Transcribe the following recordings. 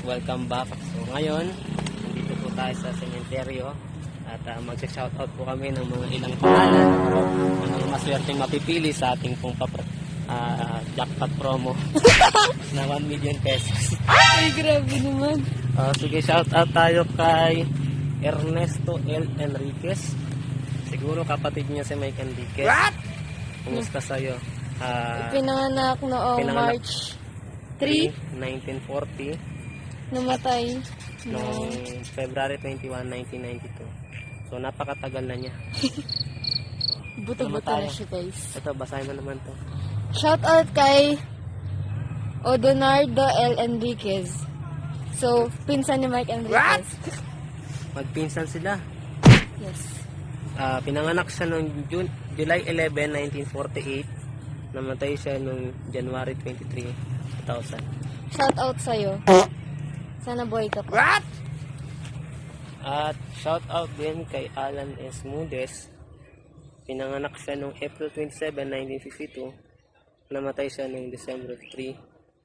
welcome back. So ngayon, nandito po tayo sa sementeryo at mag-shoutout po kami ng mga ilang pangalan ng maswerteng mapipili sa ating pong jackpot promo na 1 million pesos. Ay, grabe naman. Sige, shoutout tayo kay Ernesto L. Enriquez. Siguro kapatid niya si Mike Enriquez. What? Kumusta sa'yo? Pinanganak noong March 3, 1940. namatay Noong February 21, 1992. So napakatagal na niya. Buto-buto na siya, guys. Ito, basahin mo naman to. Shout out kay Odonardo L. Enriquez. So, pinsan ni Mike Enriquez. Magpinsan sila. Yes. Pinanganak siya noong July 11, 1948. Namatay siya noong January 23, 2000. Shout out sa'yo. Sana boy ka pa. What? At shout out din kay Alan S. Mudes. Pinanganak siya noong April 27, 1952. Namatay siya noong December 3,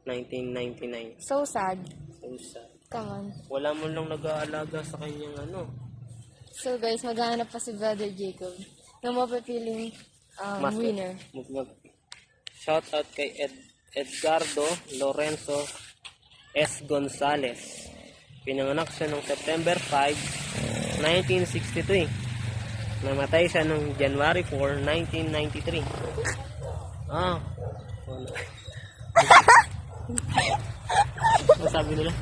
1999. So sad. So sad. Come on. Wala mo lang nag-aalaga sa kanyang So guys, maghahanap pa si Brother Jacob ng mapipiling winner. Shout out kay Edgardo Lorenzo S. Gonzales. Pinanganak siya noong September 5, 1963. Namatay siya noong January 4, 1993. Ano sabi nila?